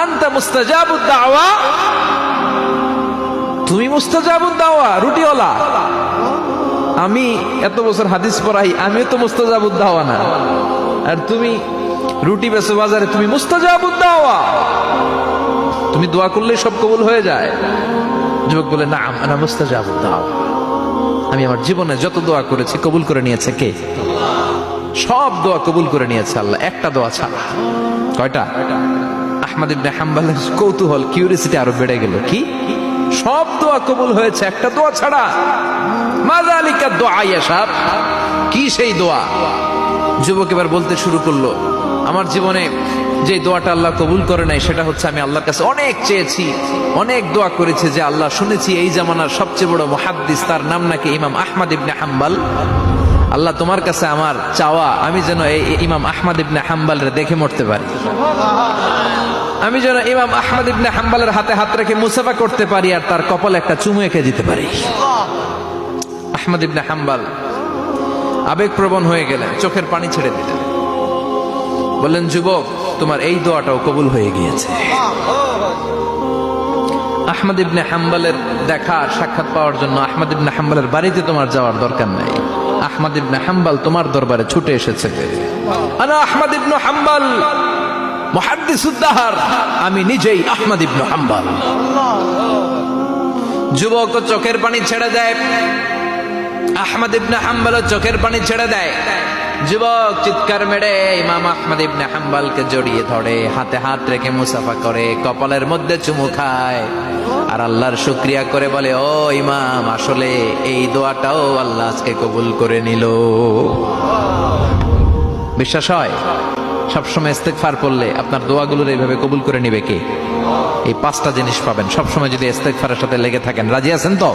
আনতা মুস্তাজাবুদ দাওয়া, তুমি মুস্তাজাবুদ দাওয়া, রুটিওয়ালা। আমি এত বছর হাদিস পড়াই, আমিও তো মুস্তাজাবুদ দাওয়া না, আর তুমি রুটি বেচো বাজারে, তুমি মুস্তাজাবুদ দাওয়া, তুমি দোয়া করলে সব কবুল হয়ে যায়। যুবক বলে, না আনা মুস্তাজাবুদ দাওয়া, আমি আমার জীবনে যত দোয়া করেছি কবুল করে নিয়েছে কে? সব দোয়া কবুল করে নিয়েছে আল্লাহ, একটা দোয়া ছাড়া। কয়টা? আহমদ ইবনে হাম্বলের কৌতূহল, কিউরিসিটি আরো বেড়ে গেল। কি? সব দোয়া কবুল হয়েছে, একটা দোয়া ছাড়া। মাযালিকা দোয়া ইয়া শাব, কি সেই দোয়া? যুবক এবার বলতে শুরু করলো, আমার জীবনে যে দোয়াটা আল্লাহ কবুল করে নাই সেটা হচ্ছে, আমি আল্লাহর কাছে অনেক চেয়েছি, অনেক দোয়া করেছি যে আল্লাহ, শুনেছি এই জামানার সবচেয়ে বড় মুহাদ্দিস, তার নাম নাকি ইমাম আহমদ ইবনে হাম্বল। আল্লাহ, তোমার কাছে আমার চাওয়া, আমি যেন এই ইমাম আহমদ ইবনে হাম্বলরে দেখে মরতে পারি, আমি যেন ইমাম আহমদ ইবনে হাম্বলের হাতে হাত রেখে মুসাফা করতে পারি, আর তার কপালে একটা চুমু এঁকে দিতে পারি। আহমদ ইবনে হাম্বল আবেগপ্রবণ হয়ে গেলেন, চোখের পানি ছেড়ে দিলেন, বললেন, যুবক, তোমার এই দোয়াটাও কবুল হয়ে গিয়েছে। আহমদ ইবনে হাম্বলের দেখা, সাক্ষাৎ পাওয়ার জন্য আহমদ ইবনে হাম্বলের বাড়িতে তোমার যাওয়ার দরকার নাই, আহমদ ইবনে হাম্বল তোমার দরবারে ছুটে এসেছে। আনা আহমদ ইবনে হাম্বল মুহাদ্দিসুদ দাহর, আমি নিজেই আহমদ ইবনে হাম্বল। যুবক চোখের পানি ছেড়ে দেয়, আহমদ ইবনে হাম্বল চোখের পানি ছেড়ে দেয়। যুবক চিৎকার মেরে ইমাম আহমদ ইবনে হাম্বলকে জড়িয়ে ধরে, হাতে হাত রেখে মুসাফা করে, কপালের মধ্যে চুমু খায়, আর আল্লাহর শুকরিয়া করে বলে, ও ইমাম, আসলে এই দোয়াটাও আল্লাহ আজকে কবুল করে নিল। বিশ্বাস হয়? সবসময় ইস্তেগফার করলে আপনার দোয়াগুলোর এইভাবে কবুল করে নিবে কে? এই 5টা জিনিস পাবেন সবসময় যদি ইস্তেগফারের সাথে লেগে থাকেন। রাজি আছেন তো?